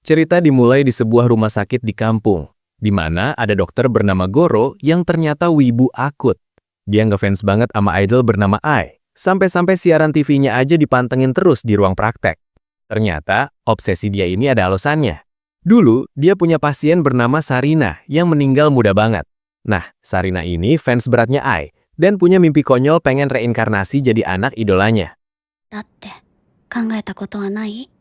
Cerita dimulai di sebuah rumah sakit di kampung, di mana ada dokter bernama Goro yang ternyata wibu akut. Dia ngefans banget sama idol bernama Ai, sampai-sampai siaran TV-nya aja dipantengin terus di ruang praktek. Ternyata, obsesi dia ini ada alasannya. Dulu, dia punya pasien bernama Sarina yang meninggal muda banget. Nah, Sarina ini fans beratnya Ai, dan punya mimpi konyol pengen reinkarnasi jadi anak idolanya. だって考えたことはない？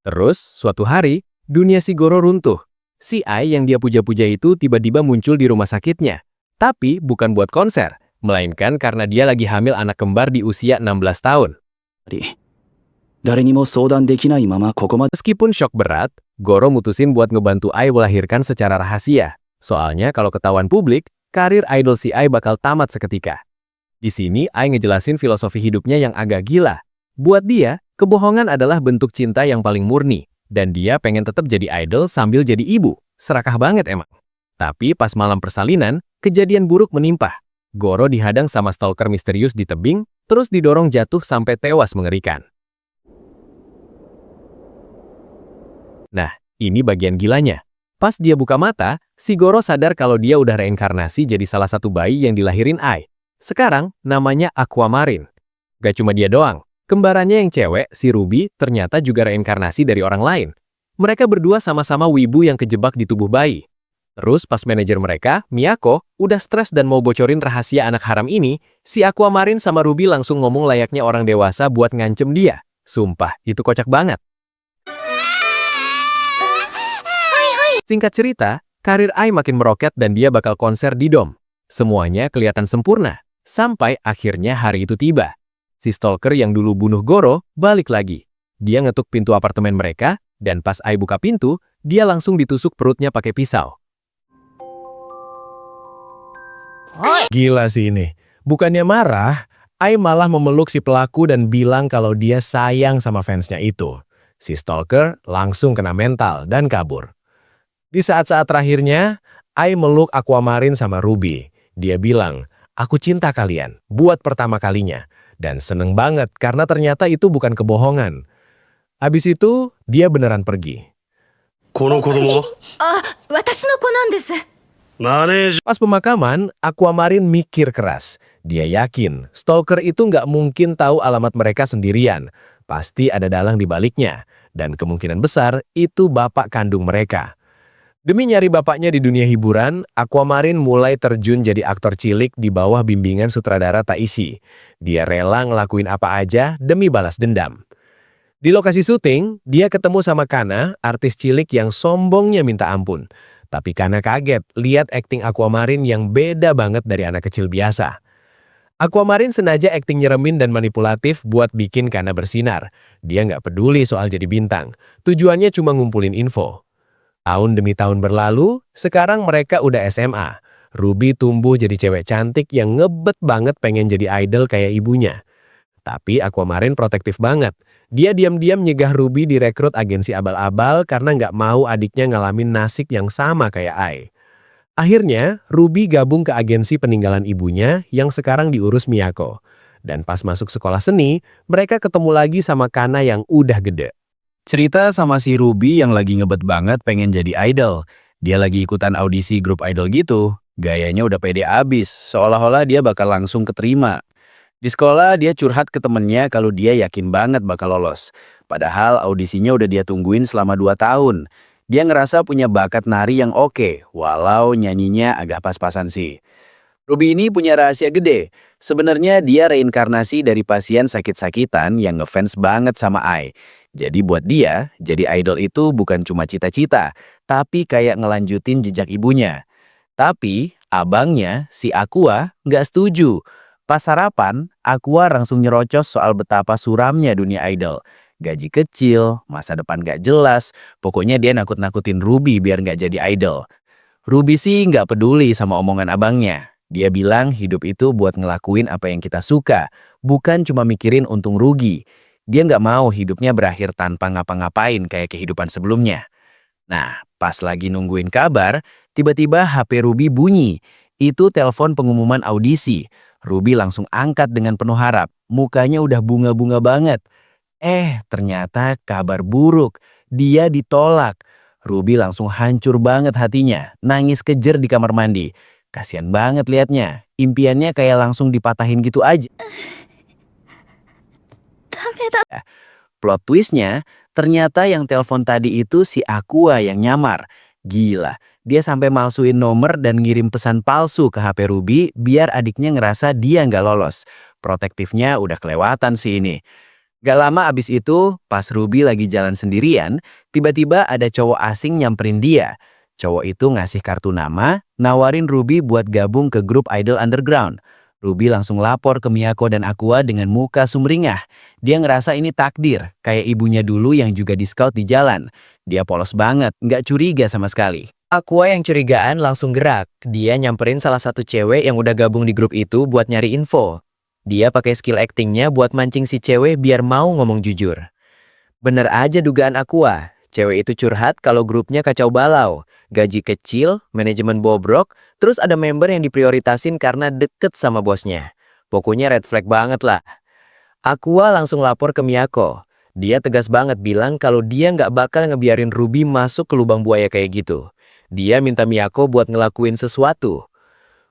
Terus, suatu hari, dunia si Goro runtuh. Si Ai yang dia puja-puja itu tiba-tiba muncul di rumah sakitnya. Tapi bukan buat konser, melainkan karena dia lagi hamil anak kembar di usia 16 tahun. 誰にも相談できないままここまで Meskipun shock berat, Goro mutusin buat ngebantu Ai melahirkan secara rahasia. Soalnya kalau ketahuan publik, karir idol si Ai bakal tamat seketika. Di sini Ai ngejelasin filosofi hidupnya yang agak gila. Buat dia, kebohongan adalah bentuk cinta yang paling murni. Dan dia pengen tetap jadi idol sambil jadi ibu. Serakah banget emang. Tapi pas malam persalinan, kejadian buruk menimpa. Goro dihadang sama stalker misterius di tebing, terus didorong jatuh sampai tewas mengerikan. Nah, ini bagian gilanya. Pas dia buka mata, si Goro sadar kalau dia udah reinkarnasi jadi salah satu bayi yang dilahirin Ai. Sekarang, namanya Aquamarine. Gak cuma dia doang. Kembarannya yang cewek, si Ruby, ternyata juga reinkarnasi dari orang lain. Mereka berdua sama-sama wibu yang kejebak di tubuh bayi. Terus pas manajer mereka, Miyako, udah stres dan mau bocorin rahasia anak haram ini, si Aquamarine sama Ruby langsung ngomong layaknya orang dewasa buat ngancem dia. Sumpah, itu kocak banget. Singkat cerita, karir Ai makin meroket dan dia bakal konser di Dom. Semuanya kelihatan sempurna, sampai akhirnya hari itu tiba. Si stalker yang dulu bunuh Goro balik lagi. Dia ngetuk pintu apartemen mereka, dan pas Ai buka pintu, dia langsung ditusuk perutnya pakai pisau. Gila sih ini. Bukannya marah, Ai malah memeluk si pelaku dan bilang kalau dia sayang sama fansnya itu. Si stalker langsung kena mental dan kabur. Di saat-saat terakhirnya, Ai meluk Aquamarine sama Ruby. Dia bilang, "Aku cinta kalian, buat pertama kalinya." Dan seneng banget karena ternyata itu bukan kebohongan. Habis itu, dia beneran pergi. この子供は私の子なんです。マネージ Pas pemakaman, Aquamarine mikir keras. Dia yakin, stalker itu nggak mungkin tahu alamat mereka sendirian. Pasti ada dalang di baliknya. Dan kemungkinan besar, itu bapak kandung mereka. Demi nyari bapaknya di dunia hiburan, Aquamarine mulai terjun jadi aktor cilik di bawah bimbingan sutradara Taishi. Dia rela ngelakuin apa aja demi balas dendam. Di lokasi syuting, dia ketemu sama Kana, artis cilik yang sombongnya minta ampun. Tapi Kana kaget lihat akting Aquamarine yang beda banget dari anak kecil biasa. Aquamarine sengaja akting nyeremin dan manipulatif buat bikin Kana bersinar. Dia nggak peduli soal jadi bintang. Tujuannya cuma ngumpulin info. Tahun demi tahun berlalu, sekarang mereka udah SMA. Ruby tumbuh jadi cewek cantik yang ngebet banget pengen jadi idol kayak ibunya. Tapi Aquamarine protektif banget. Dia diam-diam nyegah Ruby direkrut agensi abal-abal karena nggak mau adiknya ngalamin nasib yang sama kayak Ai. Akhirnya, Ruby gabung ke agensi peninggalan ibunya yang sekarang diurus Miyako. Dan pas masuk sekolah seni, mereka ketemu lagi sama Kana yang udah gede. Cerita sama si Ruby yang lagi ngebet banget pengen jadi idol. Dia lagi ikutan audisi grup idol gitu. Gayanya udah pede abis, seolah-olah dia bakal langsung keterima. Di sekolah dia curhat ke temennya kalau dia yakin banget bakal lolos. Padahal audisinya udah dia tungguin selama 2 tahun. Dia ngerasa punya bakat nari yang oke, walau nyanyinya agak pas-pasan sih. Ruby ini punya rahasia gede. Sebenarnya dia reinkarnasi dari pasien sakit-sakitan yang ngefans banget sama Ai. Jadi buat dia, jadi idol itu bukan cuma cita-cita, tapi kayak ngelanjutin jejak ibunya. Tapi abangnya, si Aqua, nggak setuju. Pas sarapan, Aqua langsung nyerocos soal betapa suramnya dunia idol. Gaji kecil, masa depan nggak jelas, pokoknya dia nakut-nakutin Ruby biar nggak jadi idol. Ruby sih nggak peduli sama omongan abangnya. Dia bilang hidup itu buat ngelakuin apa yang kita suka, bukan cuma mikirin untung rugi. Dia nggak mau hidupnya berakhir tanpa ngapa-ngapain kayak kehidupan sebelumnya. Nah, pas lagi nungguin kabar, tiba-tiba HP Ruby bunyi. Itu telepon pengumuman audisi. Ruby langsung angkat dengan penuh harap. Mukanya udah bunga-bunga banget. Ternyata kabar buruk. Dia ditolak. Ruby langsung hancur banget hatinya, nangis kejer di kamar mandi. Kasian banget liatnya, impiannya kayak langsung dipatahin gitu aja. ダメだ。 Plot twistnya, ternyata yang telepon tadi itu si Aqua yang nyamar. Gila, dia sampai malsuin nomor dan ngirim pesan palsu ke HP Ruby biar adiknya ngerasa dia nggak lolos. Protektifnya udah kelewatan sih ini. Gak lama abis itu, pas Ruby lagi jalan sendirian, tiba-tiba ada cowok asing nyamperin dia. Cowok itu ngasih kartu nama, nawarin Ruby buat gabung ke grup idol underground. Ruby langsung lapor ke Miyako dan Aqua dengan muka sumringah. Dia ngerasa ini takdir, kayak ibunya dulu yang juga di-scout di jalan. Dia polos banget, nggak curiga sama sekali. Aqua yang curigaan langsung gerak. Dia nyamperin salah satu cewek yang udah gabung di grup itu buat nyari info. Dia pakai skill actingnya buat mancing si cewek biar mau ngomong jujur. Bener aja dugaan Aqua. Cewek itu curhat kalau grupnya kacau balau, gaji kecil, manajemen bobrok, terus ada member yang diprioritasin karena deket sama bosnya. Pokoknya red flag banget lah. Aqua langsung lapor ke Miyako. Dia tegas banget bilang kalau dia nggak bakal ngebiarin Ruby masuk ke lubang buaya kayak gitu. Dia minta Miyako buat ngelakuin sesuatu.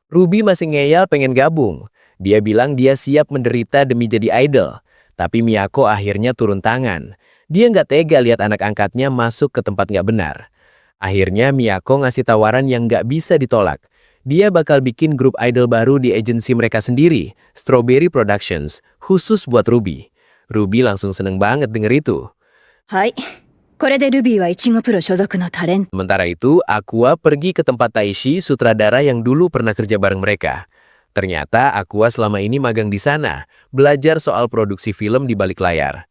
Ruby masih ngeyel pengen gabung. Dia bilang dia siap menderita demi jadi idol. Tapi Miyako akhirnya turun tangan. Dia nggak tega lihat anak angkatnya masuk ke tempat nggak benar. Akhirnya Miyako ngasih tawaran yang nggak bisa ditolak. Dia bakal bikin grup idol baru di agensi mereka sendiri, Strawberry Productions, khusus buat Ruby. Ruby langsung seneng banget denger itu. はい。これでルビーはいちごプロ所属のタレント。 Sementara itu, Aqua pergi ke tempat Taishi, sutradara yang dulu pernah kerja bareng mereka. Ternyata Aqua selama ini magang di sana, belajar soal produksi film di balik layar.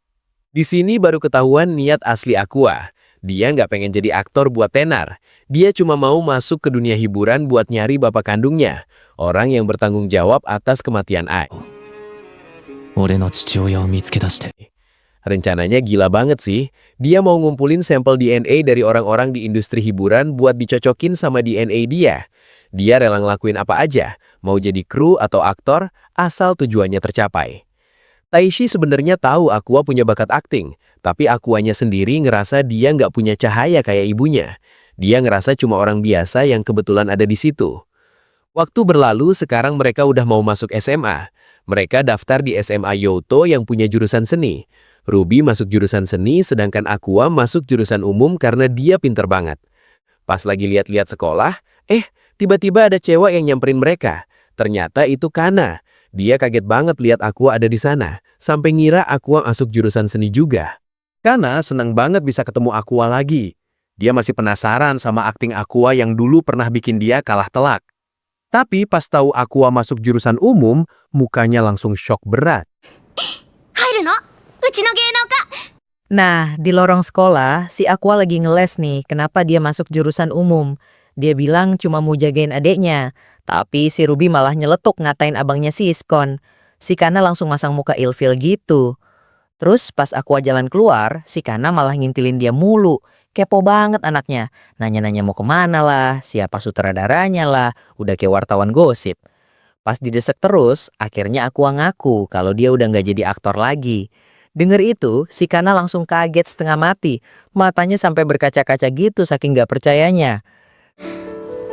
Di sini baru ketahuan niat asli Aqua. Dia nggak pengen jadi aktor buat tenar. Dia cuma mau masuk ke dunia hiburan buat nyari bapak kandungnya, orang yang bertanggung jawab atas kematian Ai. 俺の父親を見つけ出して Rencananya gila banget sih. Dia mau ngumpulin sampel DNA dari orang-orang di industri hiburan buat dicocokin sama DNA dia. Dia rela ngelakuin apa aja, mau jadi kru atau aktor, asal tujuannya tercapai. Taishi sebenarnya tahu Aqua punya bakat akting, tapi Aquanya sendiri ngerasa dia nggak punya cahaya kayak ibunya. Dia ngerasa cuma orang biasa yang kebetulan ada di situ. Waktu berlalu, sekarang mereka udah mau masuk SMA. Mereka daftar di SMA Yoto yang punya jurusan seni. Ruby masuk jurusan seni, sedangkan Aqua masuk jurusan umum karena dia pinter banget. Pas lagi lihat-lihat sekolah, tiba-tiba ada cewek yang nyamperin mereka. Ternyata itu Kana. Dia kaget banget lihat Aqua ada di sana, sampai ngira Aqua masuk jurusan seni juga. Kana senang banget bisa ketemu Aqua lagi. Dia masih penasaran sama akting Aqua yang dulu pernah bikin dia kalah telak. Tapi pas tahu Aqua masuk jurusan umum, mukanya langsung shock berat. 入るのうちの芸能科。 Nah, di lorong sekolah, si Aqua lagi ngeles nih kenapa dia masuk jurusan umum. Dia bilang cuma mau jagain adeknya, tapi si Ruby malah nyeletuk ngatain abangnya si Iskon. Si Kana langsung masang muka ilfil gitu. Terus pas Aqua jalan keluar, si Kana malah ngintilin dia mulu. Kepo banget anaknya. Nanya-nanya mau kemana lah, siapa sutradaranya lah, udah kayak wartawan gosip. Pas didesek terus, akhirnya Aqua ngaku kalau dia udah nggak jadi aktor lagi. Dengar itu, si Kana langsung kaget setengah mati. Matanya sampai berkaca-kaca gitu saking nggak percayanya.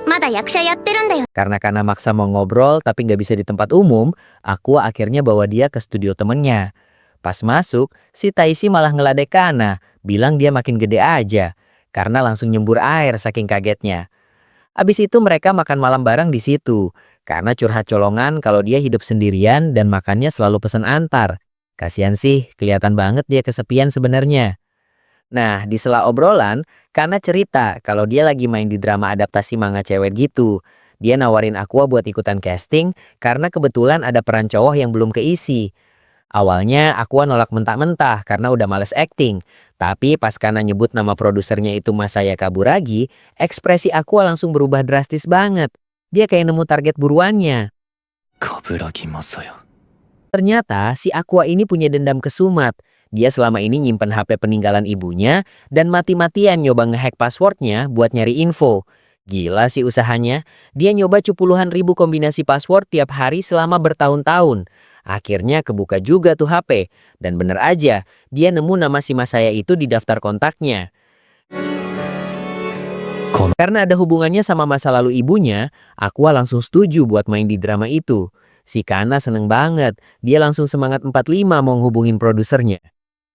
まだ役者やってるんだよ。 Karena Kana maksa mau ngobrol tapi nggak bisa di tempat umum, Aqua akhirnya bawa dia ke studio temennya. Pas masuk, si Taishi malah ngeladek Kana, bilang dia makin gede aja, karena langsung nyembur air saking kagetnya. Abis itu mereka makan malam bareng di situ, karena curhat colongan kalau dia hidup sendirian dan makannya selalu pesan antar. Kasian sih, kelihatan banget dia kesepian sebenarnya. Nah, di sela obrolan, Kana cerita kalau dia lagi main di drama adaptasi manga cewek gitu. Dia nawarin Aqua buat ikutan casting karena kebetulan ada peran cowok yang belum keisi. Awalnya Aqua nolak mentah-mentah karena udah males acting. Tapi pas Kana nyebut nama produsernya itu Masaya Kaburagi, ekspresi Aqua langsung berubah drastis banget. Dia kayak nemu target buruannya. 冠正也 Ternyata si Aqua ini punya dendam kesumat. Dia selama ini nyimpen HP peninggalan ibunya dan mati-matian nyoba ngehack passwordnya buat nyari info. Gila sih usahanya. Dia nyoba puluhan ribu kombinasi password tiap hari selama bertahun-tahun. Akhirnya kebuka juga tuh HP. Dan bener aja, dia nemu nama si Masaya itu di daftar kontaknya. Karena ada hubungannya sama masa lalu ibunya, Aqua langsung setuju buat main di drama itu. Si Kana seneng banget, dia langsung semangat 45 mau hubungin produsernya.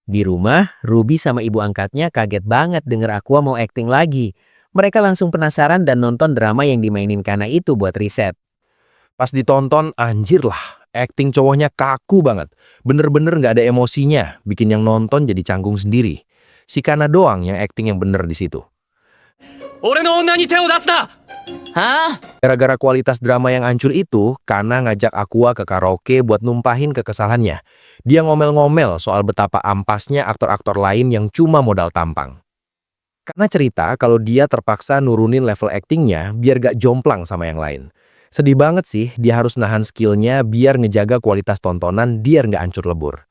Di rumah, Ruby sama ibu angkatnya kaget banget denger Aqua mau akting lagi. Mereka langsung penasaran dan nonton drama yang dimainin Kana itu buat riset. Pas ditonton, anjir lah. Akting cowoknya kaku banget. Bener-bener nggak ada emosinya, bikin yang nonton jadi canggung sendiri. Si Kana doang yang akting yang bener di situ. Gara-gara kualitas drama yang hancur itu, Kana ngajak Aqua ke karaoke buat numpahin kekesalannya. Dia ngomel-ngomel soal betapa ampasnya aktor-aktor lain yang cuma modal tampang. Kana cerita kalau dia terpaksa nurunin level aktingnya biar gak jomplang sama yang lain. Sedih banget sih, dia harus nahan skillnya biar ngejaga kualitas tontonan biar gak hancur lebur.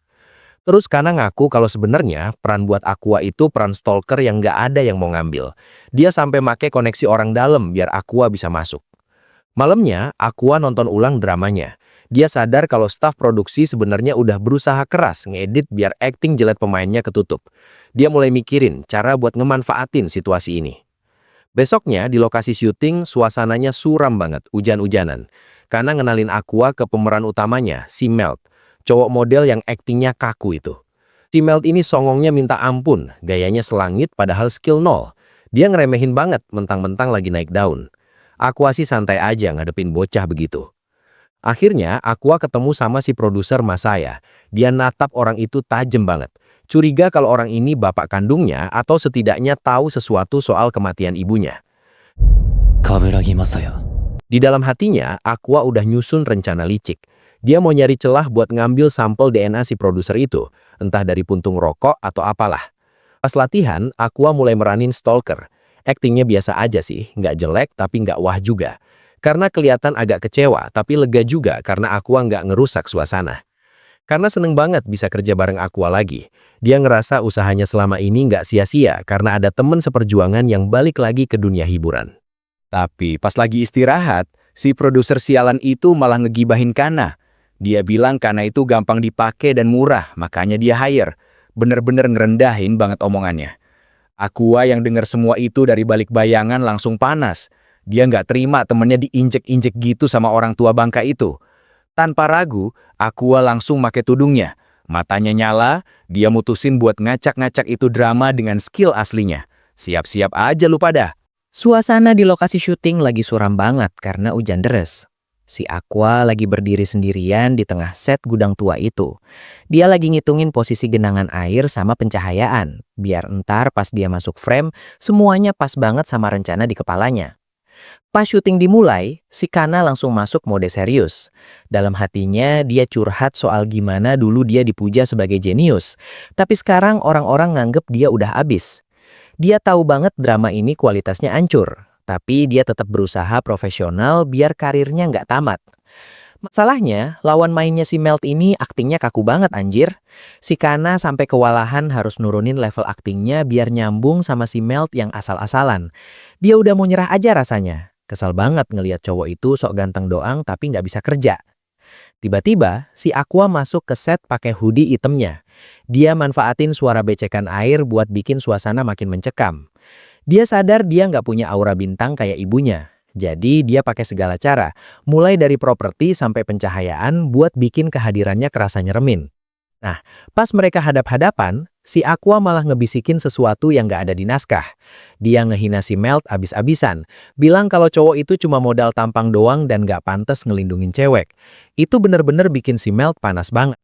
Terus Kana ngaku kalau sebenarnya peran buat Aqua itu peran stalker yang nggak ada yang mau ngambil. Dia sampai make koneksi orang dalam biar Aqua bisa masuk. Malamnya, Aqua nonton ulang dramanya. Dia sadar kalau staf produksi sebenarnya udah berusaha keras ngedit biar akting jelek pemainnya ketutup. Dia mulai mikirin cara buat ngemanfaatin situasi ini. Besoknya di lokasi syuting suasananya suram banget, hujan-hujanan. Kana ngenalin Aqua ke pemeran utamanya, si Melt. Cowok model yang aktingnya kaku itu. Si Melt ini songongnya minta ampun, gayanya selangit padahal skill nol. Dia ngeremehin banget mentang-mentang lagi naik daun. Aqua sih santai aja ngadepin bocah begitu. Akhirnya Aqua ketemu sama si produser Masaya. Dia natap orang itu tajam banget. Curiga kalau orang ini bapak kandungnya atau setidaknya tahu sesuatu soal kematian ibunya. Kaburagi Masaya. Di dalam hatinya, Aqua udah nyusun rencana licik. Dia mau nyari celah buat ngambil sampel DNA si produser itu, entah dari puntung rokok atau apalah. Pas latihan, Aqua mulai meranin stalker. Aktingnya biasa aja sih, nggak jelek tapi nggak wah juga. Karena kelihatan agak kecewa, tapi lega juga karena Aqua nggak ngerusak suasana. Karena seneng banget bisa kerja bareng Aqua lagi. Dia ngerasa usahanya selama ini nggak sia-sia karena ada temen seperjuangan yang balik lagi ke dunia hiburan. Tapi pas lagi istirahat, si produser sialan itu malah ngegibahin Kana. Dia bilang Kana itu gampang dipakai dan murah, makanya dia hire. Bener-bener ngerendahin banget omongannya. Aqua yang denger semua itu dari balik bayangan langsung panas. Dia nggak terima temennya diinjek-injek gitu sama orang tua bangka itu. Tanpa ragu, Aqua langsung make tudungnya. Matanya nyala, dia mutusin buat ngacak-ngacak itu drama dengan skill aslinya. Siap-siap aja lu pada. Suasana di lokasi syuting lagi suram banget karena hujan deras. Si Aqua lagi berdiri sendirian di tengah set gudang tua itu. Dia lagi ngitungin posisi genangan air sama pencahayaan, biar entar pas dia masuk frame, semuanya pas banget sama rencana di kepalanya. Pas syuting dimulai, si Kana langsung masuk mode serius. Dalam hatinya, dia curhat soal gimana dulu dia dipuja sebagai jenius. Tapi sekarang orang-orang nganggep dia udah abis. Dia tahu banget drama ini kualitasnya hancur. Tapi dia tetap berusaha profesional biar karirnya nggak tamat. Masalahnya, lawan mainnya si Melt ini aktingnya kaku banget anjir. Si Kana sampai kewalahan harus nurunin level aktingnya biar nyambung sama si Melt yang asal-asalan. Dia udah mau nyerah aja rasanya. Kesal banget ngelihat cowok itu sok ganteng doang tapi nggak bisa kerja. Tiba-tiba, si Aqua masuk ke set pakai hoodie hitamnya. Dia manfaatin suara becekan air buat bikin suasana makin mencekam. Dia sadar dia nggak punya aura bintang kayak ibunya. Jadi dia pakai segala cara, mulai dari properti sampai pencahayaan buat bikin kehadirannya kerasa nyeremin. Nah, pas mereka hadap-hadapan, si Aqua malah ngebisikin sesuatu yang nggak ada di naskah. Dia ngehina si Melt abis-abisan, bilang kalau cowok itu cuma modal tampang doang dan nggak pantas ngelindungin cewek. Itu bener-bener bikin si Melt panas banget.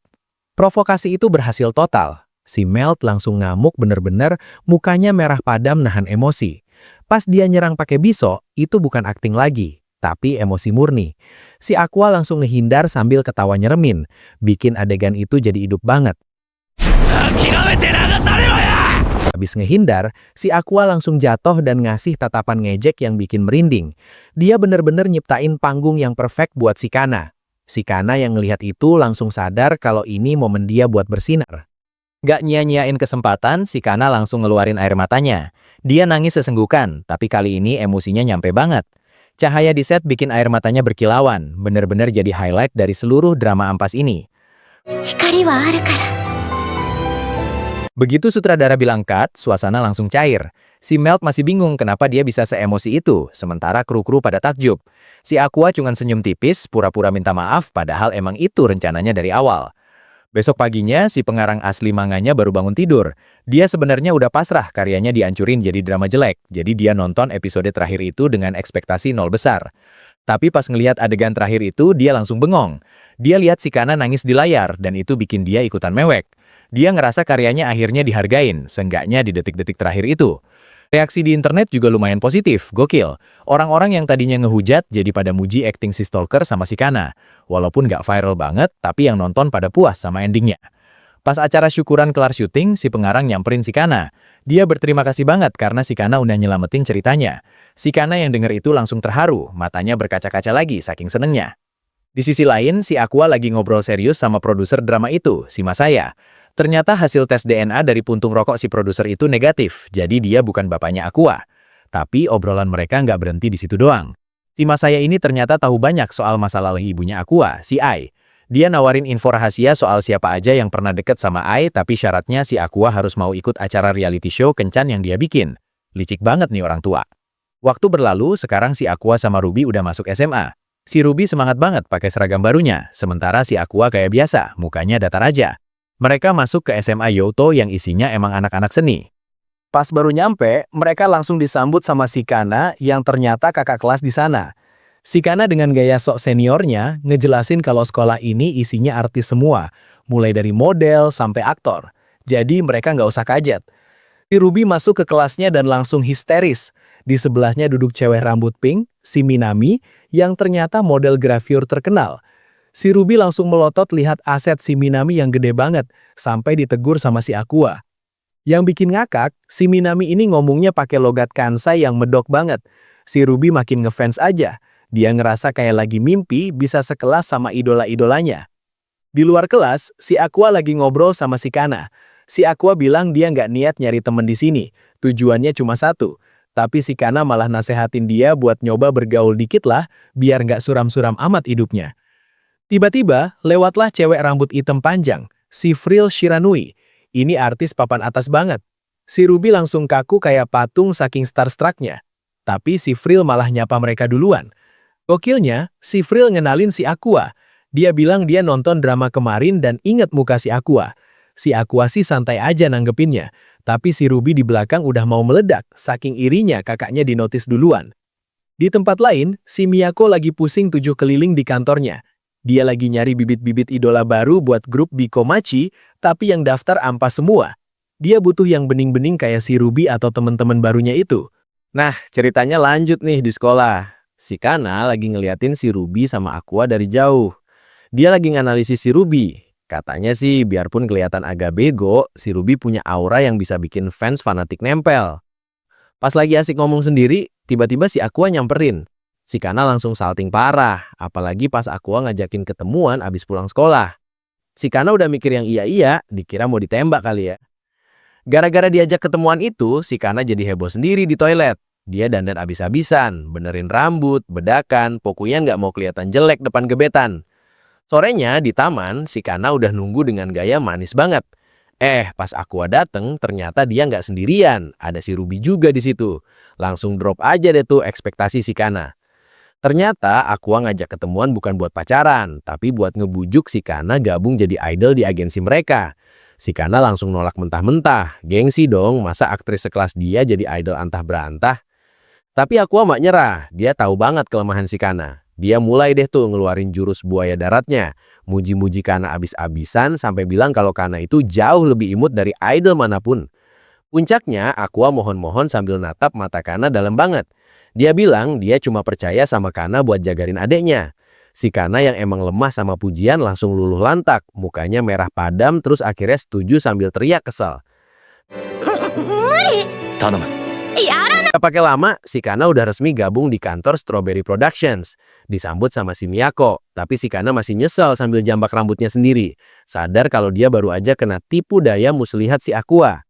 Provokasi itu berhasil total. Si Melt langsung ngamuk bener-bener, mukanya merah padam nahan emosi. Pas dia nyerang pakai pisau, itu bukan akting lagi, tapi emosi murni. Si Aqua langsung ngehindar sambil ketawa nyeremin, bikin adegan itu jadi hidup banget. Habis ngehindar, si Aqua langsung jatuh dan ngasih tatapan ngejek yang bikin merinding. Dia bener-bener nyiptain panggung yang perfect buat si Kana. Si Kana yang ngelihat itu langsung sadar kalau ini momen dia buat bersinar. Gak nyia-nyiain kesempatan, si Kana langsung ngeluarin air matanya. Dia nangis sesenggukan, tapi kali ini emosinya nyampe banget. Cahaya di set bikin air matanya berkilauan, bener-bener jadi highlight dari seluruh drama ampas ini. 光はあるから。Begitu sutradara bilang cut, suasana langsung cair. Si Melt masih bingung kenapa dia bisa seemosi itu, sementara kru-kru pada takjub. Si Aqua cuma senyum tipis, pura-pura minta maaf, padahal emang itu rencananya dari awal. Besok paginya, si pengarang asli manganya baru bangun tidur. Dia sebenarnya udah pasrah karyanya dihancurin jadi drama jelek, jadi dia nonton episode terakhir itu dengan ekspektasi nol besar. Tapi pas ngelihat adegan terakhir itu, dia langsung bengong. Dia lihat si Kana nangis di layar, dan itu bikin dia ikutan mewek. Dia ngerasa karyanya akhirnya dihargain, seenggaknya di detik-detik terakhir itu. Reaksi di internet juga lumayan positif, gokil. Orang-orang yang tadinya ngehujat jadi pada muji akting si Stalker sama si Kana. Walaupun nggak viral banget, tapi yang nonton pada puas sama endingnya. Pas acara syukuran kelar syuting, si pengarang nyamperin si Kana. Dia berterima kasih banget karena si Kana udah nyelamatin ceritanya. Si Kana yang denger itu langsung terharu, matanya berkaca-kaca lagi saking senengnya. Di sisi lain, si Aqua lagi ngobrol serius sama produser drama itu, si Masaya. Ternyata hasil tes DNA dari puntung rokok si produser itu negatif, jadi dia bukan bapaknya Aqua. Tapi obrolan mereka nggak berhenti di situ doang. Si Masaya ini ternyata tahu banyak soal masa lalu ibunya Aqua, si Ai. Dia nawarin info rahasia soal siapa aja yang pernah deket sama Ai, tapi syaratnya si Aqua harus mau ikut acara reality show kencan yang dia bikin. Licik banget nih orang tua. Waktu berlalu, sekarang si Aqua sama Ruby udah masuk SMA. Si Ruby semangat banget pakai seragam barunya, sementara si Aqua kayak biasa, mukanya datar aja. Mereka masuk ke SMA Yoto yang isinya emang anak-anak seni. Pas baru nyampe, mereka langsung disambut sama si Kana yang ternyata kakak kelas di sana. Si Kana dengan gaya sok seniornya ngejelasin kalau sekolah ini isinya artis semua, mulai dari model sampai aktor. Jadi mereka nggak usah kaget. Si Ruby masuk ke kelasnya dan langsung histeris. Di sebelahnya duduk cewek rambut pink, si Minami, yang ternyata model gravure terkenal. Si Ruby langsung melotot lihat aset si Minami yang gede banget, sampai ditegur sama si Aqua. Yang bikin ngakak, si Minami ini ngomongnya pakai logat Kansai yang medok banget. Si Ruby makin ngefans aja. Dia ngerasa kayak lagi mimpi bisa sekelas sama idola-idolanya. Di luar kelas, si Aqua lagi ngobrol sama si Kana. Si Aqua bilang dia nggak niat nyari temen di sini, tujuannya cuma satu. Tapi si Kana malah nasehatin dia buat nyoba bergaul dikit lah, biar nggak suram-suram amat hidupnya. Tiba-tiba, lewatlah cewek rambut hitam panjang, si Frill Shiranui. Ini artis papan atas banget. Si Ruby langsung kaku kayak patung saking starstruck-nya. Tapi si Frill malah nyapa mereka duluan. Gokilnya, si Frill ngenalin si Aqua. Dia bilang dia nonton drama kemarin dan inget muka si Aqua. Si Aqua sih santai aja nanggepinnya. Tapi si Ruby di belakang udah mau meledak, saking irinya kakaknya dinotis duluan. Di tempat lain, si Miyako lagi pusing 7 keliling di kantornya. Dia lagi nyari bibit-bibit idola baru buat grup Bikomachi, tapi yang daftar ampas semua. Dia butuh yang bening-bening kayak si Ruby atau temen-temen barunya itu. Nah, ceritanya lanjut nih di sekolah. Si Kana lagi ngeliatin si Ruby sama Aqua dari jauh. Dia lagi nganalisis si Ruby. Katanya sih, biarpun kelihatan agak bego, si Ruby punya aura yang bisa bikin fans fanatik nempel. Pas lagi asik ngomong sendiri, tiba-tiba si Aqua nyamperin. Si Kana langsung salting parah, apalagi pas Aqua ngajakin ketemuan abis pulang sekolah. Si Kana udah mikir yang iya-iya, dikira mau ditembak kali ya. Gara-gara diajak ketemuan itu, si Kana jadi heboh sendiri di toilet. Dia dandan abis-abisan, benerin rambut, bedakan, pokoknya nggak mau kelihatan jelek depan gebetan. Sorenya di taman, si Kana udah nunggu dengan gaya manis banget. Pas Aqua dateng, ternyata dia nggak sendirian, ada si Ruby juga di situ. Langsung drop aja deh tuh ekspektasi si Kana. Ternyata Aqua ngajak ketemuan bukan buat pacaran, tapi buat ngebujuk si Kana gabung jadi idol di agensi mereka. Si Kana langsung nolak mentah-mentah, gengsi dong masa aktris sekelas dia jadi idol antah berantah. Tapi Aqua mak nyerah, dia tahu banget kelemahan si Kana. Dia mulai deh tuh ngeluarin jurus buaya daratnya, muji-muji Kana abis-abisan sampai bilang kalau Kana itu jauh lebih imut dari idol manapun. Puncaknya Aqua mohon-mohon sambil natap mata Kana dalam banget. Dia bilang dia cuma percaya sama Kana buat jagain adeknya. Si Kana yang emang lemah sama pujian langsung luluh lantak, mukanya merah padam terus akhirnya setuju sambil teriak kesal. Tanomu. Gak pakai lama, si Kana udah resmi gabung di kantor Strawberry Productions. Disambut sama si Miyako, tapi si Kana masih nyesel sambil jambak rambutnya sendiri. Sadar kalau dia baru aja kena tipu daya muslihat si Aqua.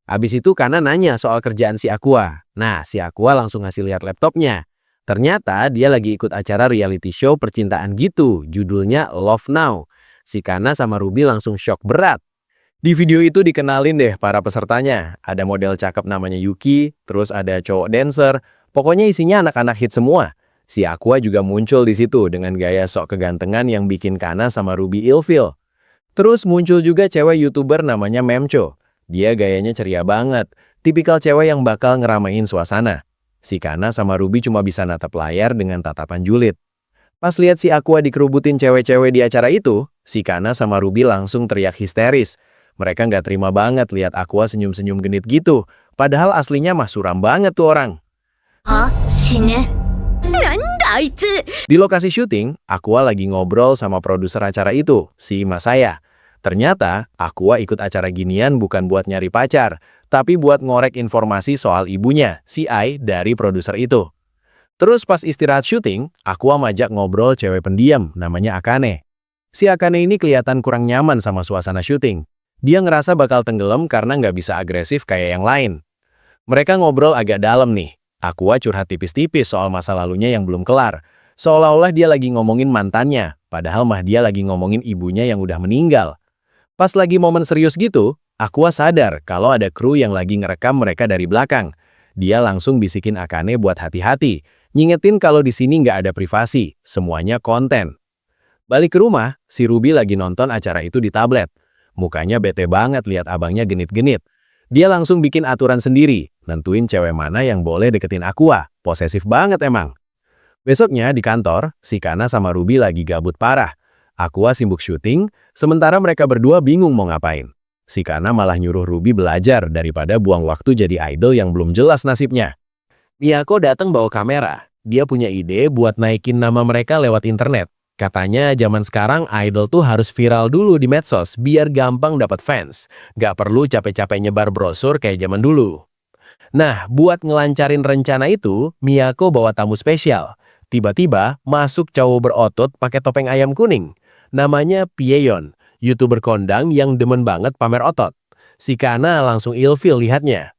Abis itu Kana nanya soal kerjaan si Aqua. Nah, si Aqua langsung ngasih lihat laptopnya. Ternyata dia lagi ikut acara reality show percintaan gitu, judulnya Love Now. Si Kana sama Ruby langsung shock berat. Di video itu dikenalin deh para pesertanya. Ada model cakep namanya Yuki, terus ada cowok dancer. Pokoknya isinya anak-anak hit semua. Si Aqua juga muncul di situ dengan gaya sok kegantengan yang bikin Kana sama Ruby ilfeel. Terus muncul juga cewek YouTuber namanya Memcho. Dia gayanya ceria banget, tipikal cewek yang bakal ngeramain suasana. Si Kana sama Ruby cuma bisa natap layar dengan tatapan julid. Pas lihat si Aqua dikerubutin cewek-cewek di acara itu, si Kana sama Ruby langsung teriak histeris. Mereka nggak terima banget lihat Aqua senyum-senyum genit gitu. Padahal aslinya mah suram banget tuh orang. あ、死ね。なんだあいつ。 Di lokasi syuting, Aqua lagi ngobrol sama produser acara itu, si Masaya. Ternyata, Aqua ikut acara ginian bukan buat nyari pacar, tapi buat ngorek informasi soal ibunya, si Ai dari produser itu. Terus pas istirahat syuting, Aqua majak ngobrol cewek pendiam, namanya Akane. Si Akane ini kelihatan kurang nyaman sama suasana syuting. Dia ngerasa bakal tenggelam karena nggak bisa agresif kayak yang lain. Mereka ngobrol agak dalam nih. Aqua curhat tipis-tipis soal masa lalunya yang belum kelar. Seolah-olah dia lagi ngomongin mantannya, padahal mah dia lagi ngomongin ibunya yang udah meninggal. Pas lagi momen serius gitu, Aqua sadar kalau ada kru yang lagi ngerekam mereka dari belakang. Dia langsung bisikin Akane buat hati-hati, ngingetin kalau di sini nggak ada privasi, semuanya konten. Balik ke rumah, si Ruby lagi nonton acara itu di tablet. Mukanya bete banget lihat abangnya genit-genit. Dia langsung bikin aturan sendiri, nentuin cewek mana yang boleh deketin Aqua. Posesif banget emang. Besoknya di kantor, si Kana sama Ruby lagi gabut parah. Aqua sibuk syuting, sementara mereka berdua bingung mau ngapain. Si Kana malah nyuruh Ruby belajar daripada buang waktu jadi idol yang belum jelas nasibnya. Miyako datang bawa kamera. Dia punya ide buat naikin nama mereka lewat internet. Katanya zaman sekarang idol tuh harus viral dulu di medsos biar gampang dapat fans. Gak perlu capek-capek nyebar brosur kayak zaman dulu. Nah, buat ngelancarin rencana itu, Miyako bawa tamu spesial. Tiba-tiba masuk cowok berotot pakai topeng ayam kuning. Namanya Pieyon, YouTuber kondang yang demen banget pamer otot. Si Kana langsung ilfeel lihatnya.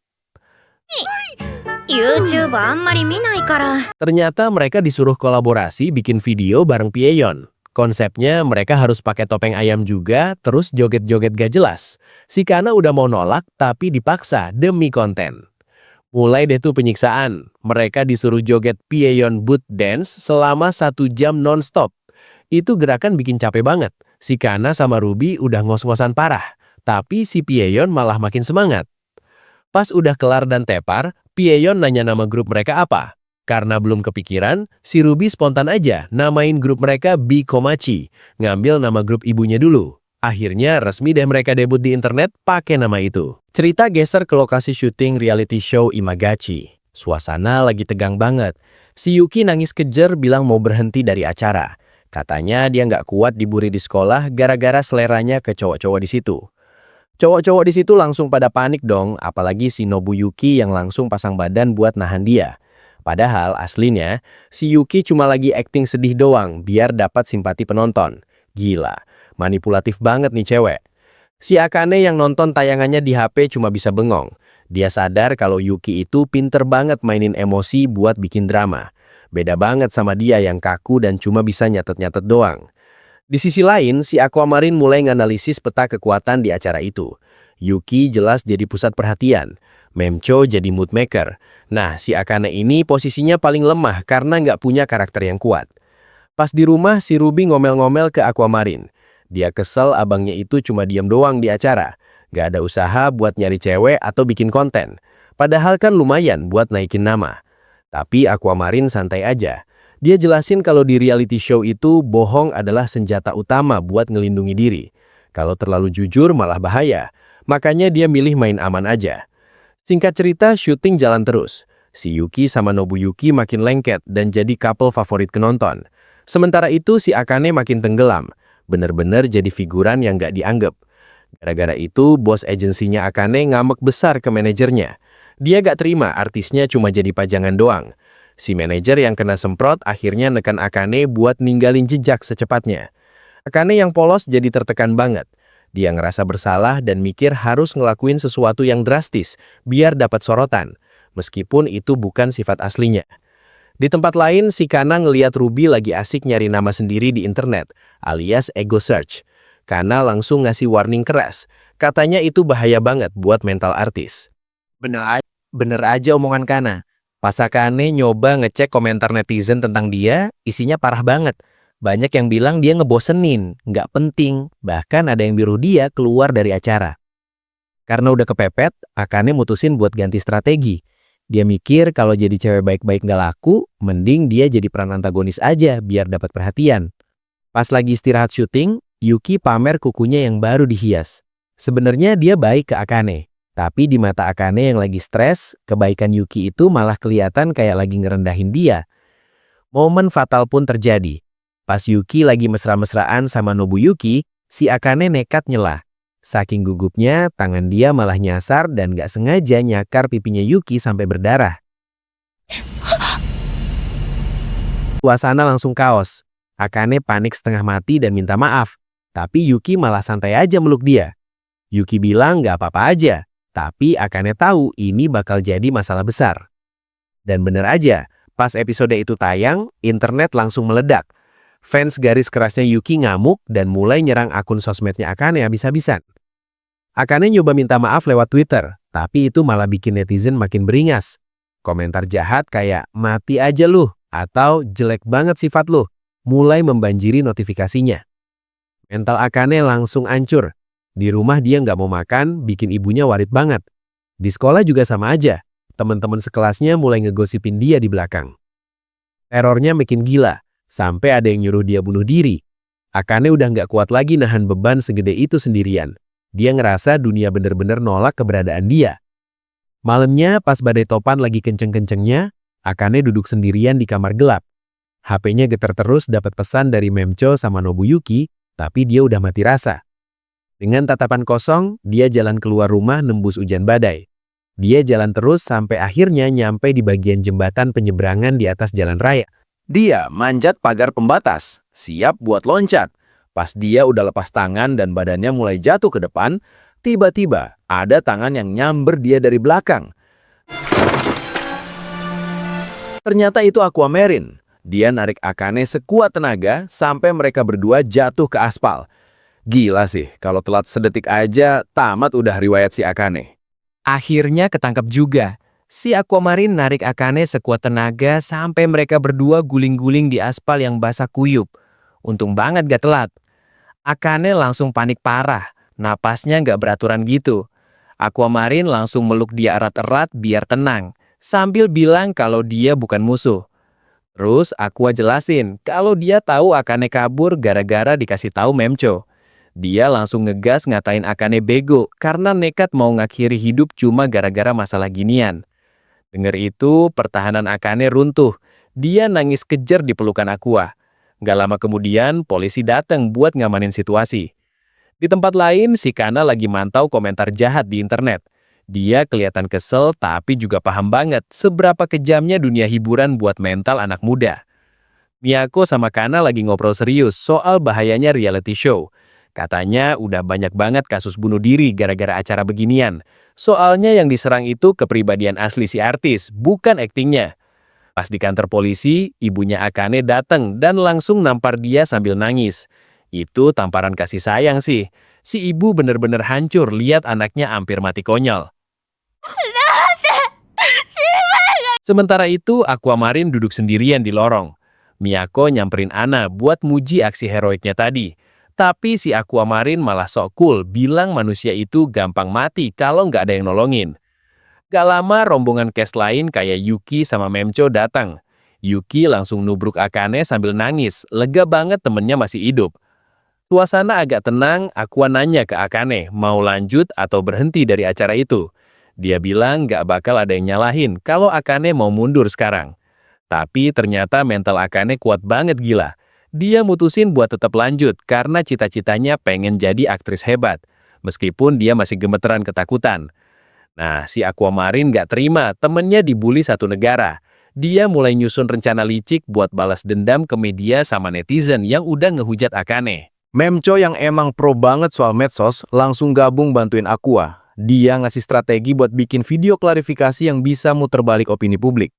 YouTube あんまり見ないから。 Ternyata mereka disuruh kolaborasi bikin video bareng Pieyon. Konsepnya mereka harus pakai topeng ayam juga, terus joget-joget gak jelas. Si Kana udah mau nolak, tapi dipaksa demi konten. Mulai deh tuh penyiksaan. Mereka disuruh joget Pieyon Boot Dance selama 1 jam non-stop. Itu gerakan bikin capek banget. Si Kana sama Ruby udah ngos-ngosan parah. Tapi si Pieyon malah makin semangat. Pas udah kelar dan tepar, Pieyon nanya nama grup mereka apa. Karena belum kepikiran, si Ruby spontan aja namain grup mereka Bikomachi, ngambil nama grup ibunya dulu. Akhirnya resmi deh mereka debut di internet pakai nama itu. Cerita geser ke lokasi syuting reality show Imagachi. Suasana lagi tegang banget. Si Yuki nangis kejer bilang mau berhenti dari acara. Katanya dia nggak kuat dibully di sekolah gara-gara seleranya ke cowok-cowok di situ. Cowok-cowok di situ langsung pada panik dong, apalagi si Nobuyuki yang langsung pasang badan buat nahan dia. Padahal aslinya, si Yuki cuma lagi acting sedih doang biar dapat simpati penonton. Gila, manipulatif banget nih cewek. Si Akane yang nonton tayangannya di HP cuma bisa bengong. Dia sadar kalau Yuki itu pinter banget mainin emosi buat bikin drama. Beda banget sama dia yang kaku dan cuma bisa nyatet-nyatet doang. Di sisi lain, si Aquamarine mulai nganalisis peta kekuatan di acara itu. Yuki jelas jadi pusat perhatian. Memcho jadi mood maker. Nah, si Akane ini posisinya paling lemah karena nggak punya karakter yang kuat. Pas di rumah, si Ruby ngomel-ngomel ke Aquamarine. Dia kesel abangnya itu cuma diam doang di acara. Nggak ada usaha buat nyari cewek atau bikin konten. Padahal kan lumayan buat naikin nama. Tapi Aquamarine santai aja. Dia jelasin kalau di reality show itu bohong adalah senjata utama buat ngelindungi diri. Kalau terlalu jujur malah bahaya. Makanya dia milih main aman aja. Singkat cerita, syuting jalan terus. Si Yuki sama Nobuyuki makin lengket dan jadi couple favorit penonton. Sementara itu si Akane makin tenggelam. Bener-bener jadi figuran yang gak dianggap. Gara-gara itu, bos agensinya Akane ngamuk besar ke manajernya. Dia gak terima artisnya cuma jadi pajangan doang. Si manajer yang kena semprot akhirnya nekan Akane buat ninggalin jejak secepatnya. Akane yang polos jadi tertekan banget. Dia ngerasa bersalah dan mikir harus ngelakuin sesuatu yang drastis biar dapat sorotan, meskipun itu bukan sifat aslinya. Di tempat lain, si Kana ngeliat Ruby lagi asik nyari nama sendiri di internet, alias ego search. Kana langsung ngasih warning keras. Katanya itu bahaya banget buat mental artis. Bener aja omongan Kana. Pas Akane nyoba ngecek komentar netizen tentang dia, isinya parah banget. Banyak yang bilang dia ngebosenin, nggak penting, bahkan ada yang biru dia keluar dari acara. Karena udah kepepet, Akane mutusin buat ganti strategi. Dia mikir kalau jadi cewek baik-baik nggak laku, mending dia jadi peran antagonis aja biar dapat perhatian. Pas lagi istirahat syuting, Yuki pamer kukunya yang baru dihias. Sebenarnya dia baik ke Akane, tapi di mata Akane yang lagi stres, kebaikan Yuki itu malah kelihatan kayak lagi ngerendahin dia. Momen fatal pun terjadi. Pas Yuki lagi mesra-mesraan sama Nobuyuki, si Akane nekat nyela. Saking gugupnya, tangan dia malah nyasar dan gak sengaja nyakar pipinya Yuki sampai berdarah. Suasana langsung kaos. Akane panik setengah mati dan minta maaf. Tapi Yuki malah santai aja meluk dia. Yuki bilang gak apa-apa aja. Tapi Akane tahu ini bakal jadi masalah besar. Dan bener aja, pas episode itu tayang, internet langsung meledak. Fans garis kerasnya Yuki ngamuk dan mulai nyerang akun sosmednya Akane habis-habisan. Akane nyoba minta maaf lewat Twitter, tapi itu malah bikin netizen makin beringas. Komentar jahat kayak mati aja lu atau jelek banget sifat lu mulai membanjiri notifikasinya. Mental Akane langsung hancur. Di rumah dia nggak mau makan, bikin ibunya warit banget. Di sekolah juga sama aja. Teman-teman sekelasnya mulai ngegosipin dia di belakang. Terornya makin gila. Sampai ada yang nyuruh dia bunuh diri. Akane udah nggak kuat lagi nahan beban segede itu sendirian. Dia ngerasa dunia bener-bener nolak keberadaan dia. Malamnya pas badai topan lagi kenceng-kencengnya, Akane duduk sendirian di kamar gelap. HP-nya getar terus dapat pesan dari Memcho sama Nobuyuki, tapi dia udah mati rasa. Dengan tatapan kosong, dia jalan keluar rumah nembus hujan badai. Dia jalan terus sampai akhirnya nyampe di bagian jembatan penyeberangan di atas jalan raya. Dia manjat pagar pembatas, siap buat loncat. Pas dia udah lepas tangan dan badannya mulai jatuh ke depan, tiba-tiba ada tangan yang nyamber dia dari belakang. Ternyata itu Aquamarine. Dia narik Akane sekuat tenaga sampai mereka berdua jatuh ke aspal. Gila sih, kalau telat sedetik aja, tamat udah riwayat si Akane. Akhirnya ketangkap juga. Si Aquamarine narik Akane sekuat tenaga sampai mereka berdua guling-guling di aspal yang basah kuyup. Untung banget gak telat. Akane langsung panik parah, napasnya gak beraturan gitu. Aquamarine langsung meluk dia erat-erat biar tenang, sambil bilang kalau dia bukan musuh. Terus Aqua jelasin kalau dia tahu Akane kabur gara-gara dikasih tahu Memcho. Dia langsung ngegas ngatain Akane bego karena nekat mau ngakhiri hidup cuma gara-gara masalah ginian. Dengar itu, pertahanan Akane runtuh. Dia nangis kejer di pelukan Aqua. Gak lama kemudian, polisi datang buat ngamanin situasi. Di tempat lain, si Kana lagi mantau komentar jahat di internet. Dia kelihatan kesel, tapi juga paham banget seberapa kejamnya dunia hiburan buat mental anak muda. Miyako sama Kana lagi ngobrol serius soal bahayanya reality show. Katanya udah banyak banget kasus bunuh diri gara-gara acara beginian. Soalnya yang diserang itu kepribadian asli si artis, bukan aktingnya. Pas di kantor polisi, ibunya Akane datang dan langsung nampar dia sambil nangis. Itu tamparan kasih sayang sih. Si ibu bener-bener hancur lihat anaknya hampir mati konyol. Sementara itu, Aquamarine duduk sendirian di lorong. Miyako nyamperin Ana buat muji aksi heroiknya tadi. Tapi si Aquamarine malah sok cool bilang manusia itu gampang mati kalau nggak ada yang nolongin. Gak lama rombongan cast lain kayak Yuki sama Memcho datang. Yuki langsung nubruk Akane sambil nangis, lega banget temennya masih hidup. Suasana agak tenang, Aqua nanya ke Akane mau lanjut atau berhenti dari acara itu. Dia bilang gak bakal ada yang nyalahin kalau Akane mau mundur sekarang. Tapi ternyata mental Akane kuat banget gila. Dia mutusin buat tetap lanjut karena cita-citanya pengen jadi aktris hebat, meskipun dia masih gemeteran ketakutan. Nah, si Aquamarine gak terima temennya dibully satu negara. Dia mulai nyusun rencana licik buat balas dendam ke media sama netizen yang udah ngehujat Akane. Memcho yang emang pro banget soal medsos langsung gabung bantuin Aqua. Dia ngasih strategi buat bikin video klarifikasi yang bisa muter balik opini publik.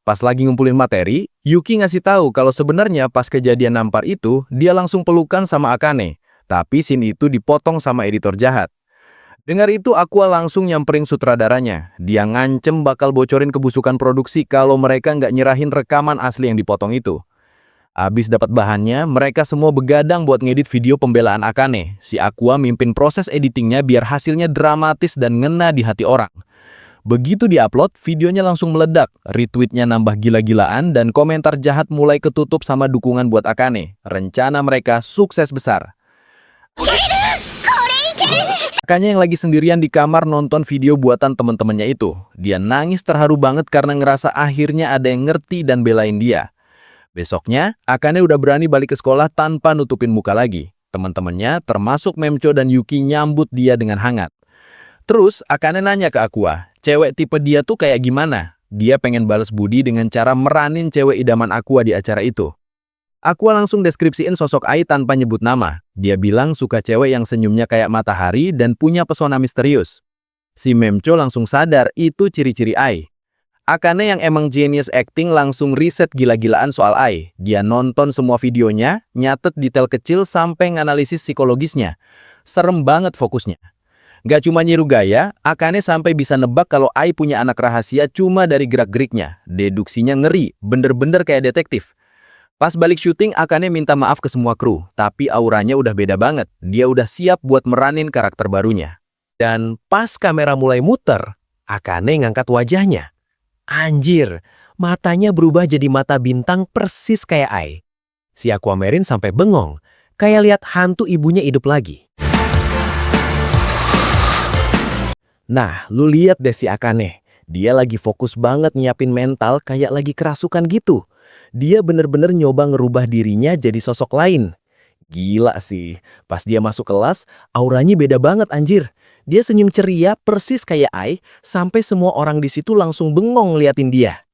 Pas lagi ngumpulin materi, Yuki ngasih tahu kalau sebenarnya pas kejadian nampar itu, dia langsung pelukan sama Akane. Tapi scene itu dipotong sama editor jahat. Dengar itu, Aqua langsung nyamperin sutradaranya. Dia ngancem bakal bocorin kebusukan produksi kalau mereka nggak nyerahin rekaman asli yang dipotong itu. Abis dapat bahannya, mereka semua begadang buat ngedit video pembelaan Akane. Si Aqua mimpin proses editingnya biar hasilnya dramatis dan ngena di hati orang. Begitu diupload, videonya langsung meledak. Retweetnya nambah gila-gilaan dan komentar jahat mulai ketutup sama dukungan buat Akane. Rencana mereka sukses besar. Akane yang lagi sendirian di kamar nonton video buatan teman-temannya itu. Dia nangis terharu banget karena ngerasa akhirnya ada yang ngerti dan belain dia. Besoknya, Akane udah berani balik ke sekolah tanpa nutupin muka lagi. Teman-temannya, termasuk Memcho dan Yuki, nyambut dia dengan hangat. Terus, Akane nanya ke Aqua, cewek tipe dia tuh kayak gimana? Dia pengen balas budi dengan cara meranin cewek idaman Aqua di acara itu. Aqua langsung deskripsiin sosok Ai tanpa nyebut nama. Dia bilang suka cewek yang senyumnya kayak matahari dan punya pesona misterius. Si Memcho langsung sadar itu ciri-ciri Ai. Akane yang emang genius acting langsung riset gila-gilaan soal Ai. Dia nonton semua videonya, nyatet detail kecil sampai nganalisis psikologisnya. Serem banget fokusnya. Gak cuma nyiru gaya, Akane sampai bisa nebak kalau Ai punya anak rahasia cuma dari gerak-geriknya. Deduksinya ngeri, bener-bener kayak detektif. Pas balik syuting, Akane minta maaf ke semua kru, tapi auranya udah beda banget. Dia udah siap buat meranin karakter barunya. Dan pas kamera mulai muter, Akane ngangkat wajahnya. Anjir, matanya berubah jadi mata bintang persis kayak Ai. Si Aquamarine sampai bengong, kayak lihat hantu ibunya hidup lagi. Nah, lu lihat deh si Akane. Dia lagi fokus banget nyiapin mental kayak lagi kerasukan gitu. Dia bener-bener nyoba ngerubah dirinya jadi sosok lain. Gila sih, pas dia masuk kelas, auranya beda banget anjir. Dia senyum ceria persis kayak Ai, sampai semua orang di situ langsung bengong liatin dia.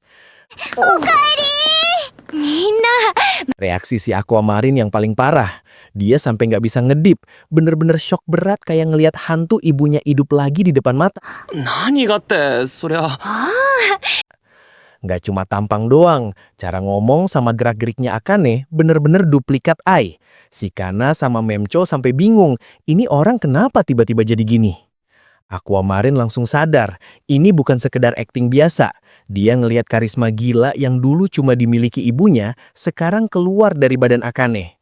Reaksi si Aquamarine yang paling parah. Dia sampai nggak bisa ngedip, bener-bener shock berat kayak ngelihat hantu ibunya hidup lagi di depan mata. 何がってそりゃ Nggak cuma tampang doang, cara ngomong sama gerak-geriknya Akane bener-bener duplikat Ai. Si Kana sama Memcho sampai bingung, ini orang kenapa tiba-tiba jadi gini? Aquamarine langsung sadar, ini bukan sekedar akting biasa. Dia ngelihat karisma gila yang dulu cuma dimiliki ibunya, sekarang keluar dari badan Akane.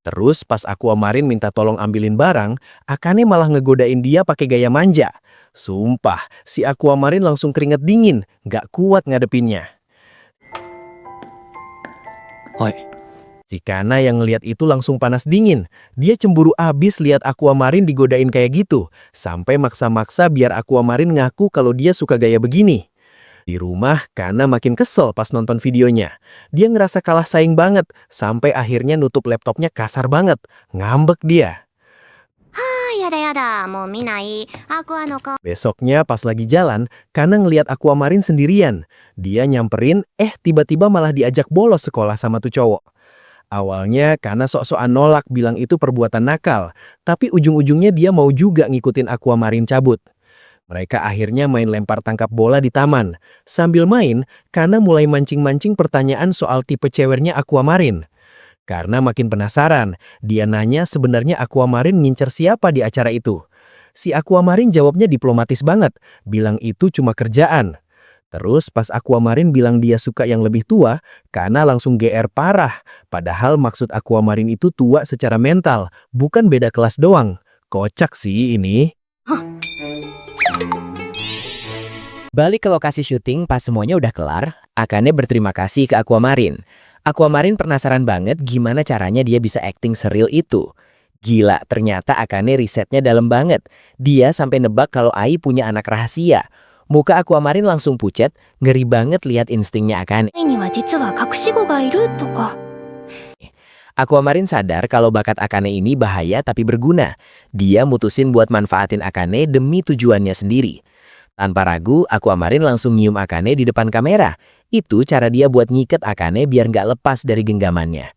Terus pas Aquamarine minta tolong ambilin barang, Akane malah ngegodain dia pakai gaya manja. Sumpah, si Aquamarine langsung keringet dingin, gak kuat ngadepinnya. Hai. Si Kana yang ngeliat itu langsung panas dingin. Dia cemburu abis lihat Aquamarine digodain kayak gitu, sampai maksa-maksa biar Aquamarine ngaku kalau dia suka gaya begini. Di rumah, Kana makin kesel pas nonton videonya. Dia ngerasa kalah saing banget, sampai akhirnya nutup laptopnya kasar banget. Ngambek dia. Besoknya pas lagi jalan, Kana ngeliat Aquamarine sendirian. Dia nyamperin, tiba-tiba malah diajak bolos sekolah sama tuh cowok. Awalnya Kana sok-sokan nolak bilang itu perbuatan nakal, tapi ujung-ujungnya dia mau juga ngikutin Aquamarine cabut. Mereka akhirnya main lempar tangkap bola di taman. Sambil main, Kana mulai mancing-mancing pertanyaan soal tipe ceweknya Aquamarine. Karena makin penasaran, dia nanya sebenarnya Aquamarine ngincer siapa di acara itu. Si Aquamarine jawabnya diplomatis banget, bilang itu cuma kerjaan. Terus pas Aquamarine bilang dia suka yang lebih tua, Kana langsung GR parah. Padahal maksud Aquamarine itu tua secara mental, bukan beda kelas doang. Kocak sih ini. Balik ke lokasi syuting pas semuanya udah kelar, Akane berterima kasih ke Aquamarine. Aquamarine penasaran banget gimana caranya dia bisa acting seril itu. Gila, ternyata Akane risetnya dalam banget. Dia sampai nebak kalau Ai punya anak rahasia. Muka Aquamarine langsung pucat, ngeri banget lihat instingnya Akane. Aquamarine sadar kalau bakat Akane ini bahaya tapi berguna. Dia mutusin buat manfaatin Akane demi tujuannya sendiri. Tanpa ragu, Aquamarine langsung nyium Akane di depan kamera. Itu cara dia buat ngiket Akane biar nggak lepas dari genggamannya.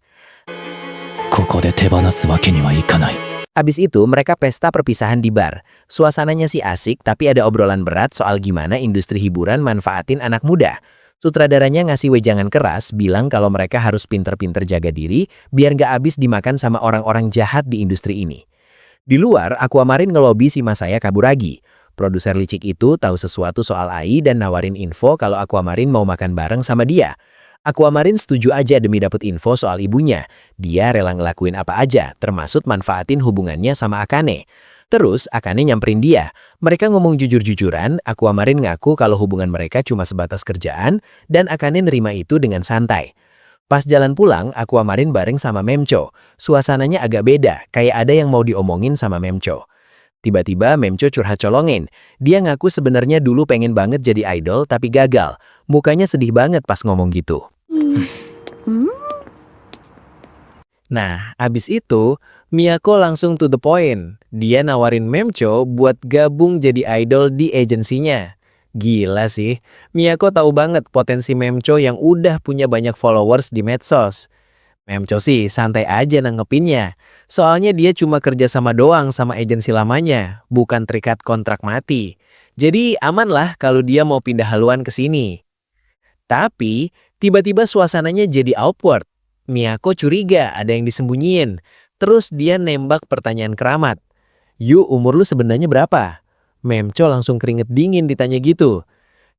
Abis itu, mereka pesta perpisahan di bar. Suasananya sih asik, tapi ada obrolan berat soal gimana industri hiburan manfaatin anak muda. Sutradaranya ngasih wejangan keras, bilang kalau mereka harus pinter-pinter jaga diri, biar nggak abis dimakan sama orang-orang jahat di industri ini. Di luar, Aquamarine ngelobi si Masaya Kaburagi. Produser licik itu tahu sesuatu soal Ai dan nawarin info kalau Aquamarine mau makan bareng sama dia. Aquamarine setuju aja demi dapet info soal ibunya. Dia rela ngelakuin apa aja, termasuk manfaatin hubungannya sama Akane. Terus Akane nyamperin dia. Mereka ngomong jujur-jujuran, Aquamarine ngaku kalau hubungan mereka cuma sebatas kerjaan, dan Akane nerima itu dengan santai. Pas jalan pulang, Aquamarine bareng sama Memcho. Suasananya agak beda, kayak ada yang mau diomongin sama Memcho. Tiba-tiba Memcho curhat colongin. Dia ngaku sebenarnya dulu pengen banget jadi idol tapi gagal. Mukanya sedih banget pas ngomong gitu. Nah, abis itu, Miyako langsung to the point. Dia nawarin Memcho buat gabung jadi idol di agensinya. Gila sih, Miyako tahu banget potensi Memcho yang udah punya banyak followers di medsos. Memcho sih santai aja nanggepinnya. Soalnya dia cuma kerja sama doang sama agensi lamanya, bukan terikat kontrak mati. Jadi aman lah kalau dia mau pindah haluan ke sini. Tapi, tiba-tiba suasananya jadi awkward. Miyako curiga ada yang disembunyiin. Terus dia nembak pertanyaan keramat. "Yu, umur lu sebenarnya berapa?" Memcho langsung keringet dingin ditanya gitu.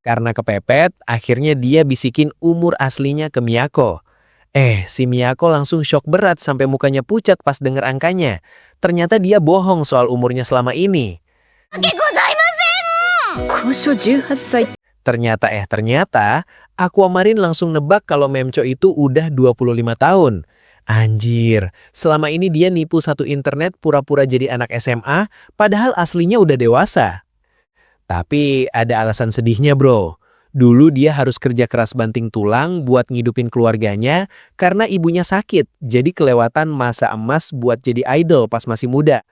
Karena kepepet, akhirnya dia bisikin umur aslinya ke Miyako. Si Miyako langsung shock berat sampai mukanya pucat pas denger angkanya. Ternyata dia bohong soal umurnya selama ini. でございません。交渉18歳。 Ternyata, Aquamarine langsung nebak kalau Memcho itu udah 25 tahun. Anjir, selama ini dia nipu satu internet pura-pura jadi anak SMA, padahal aslinya udah dewasa. Tapi ada alasan sedihnya bro. Dulu dia harus kerja keras banting tulang buat ngidupin keluarganya karena ibunya sakit, jadi kelewatan masa emas buat jadi idol pas masih muda.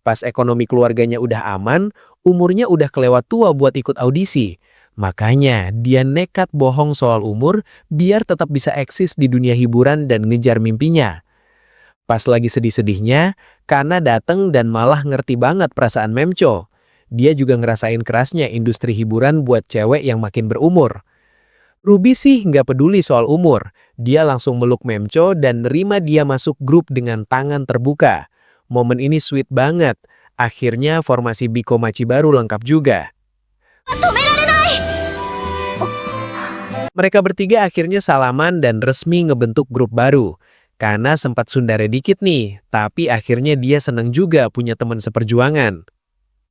Pas ekonomi keluarganya udah aman, umurnya udah kelewat tua buat ikut audisi. Makanya dia nekat bohong soal umur biar tetap bisa eksis di dunia hiburan dan ngejar mimpinya. Pas lagi sedih-sedihnya, Kana dateng dan malah ngerti banget perasaan Memcho. Dia juga ngerasain kerasnya industri hiburan buat cewek yang makin berumur. Ruby sih nggak peduli soal umur. Dia langsung meluk Memcho dan nerima dia masuk grup dengan tangan terbuka. Momen ini sweet banget. Akhirnya formasi Biko Machi baru lengkap juga. Mereka bertiga akhirnya salaman dan resmi ngebentuk grup baru. Kana sempat sundare dikit nih, tapi akhirnya dia seneng juga punya teman seperjuangan.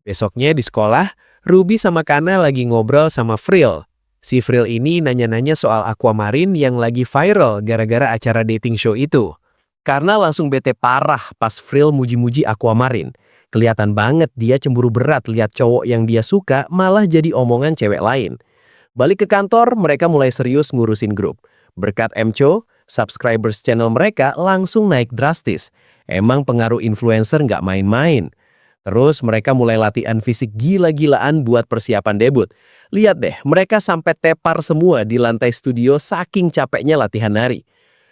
Besoknya di sekolah, Ruby sama Kana lagi ngobrol sama Frill. Si Frill ini nanya-nanya soal Aquamarine yang lagi viral gara-gara acara dating show itu. Karena langsung bete parah pas Frill muji-muji Aquamarine. Kelihatan banget dia cemburu berat lihat cowok yang dia suka malah jadi omongan cewek lain. Balik ke kantor, mereka mulai serius ngurusin grup. Berkat Memcho, subscribers channel mereka langsung naik drastis. Emang pengaruh influencer nggak main-main. Terus mereka mulai latihan fisik gila-gilaan buat persiapan debut. Lihat deh, mereka sampai tepar semua di lantai studio saking capeknya latihan nari.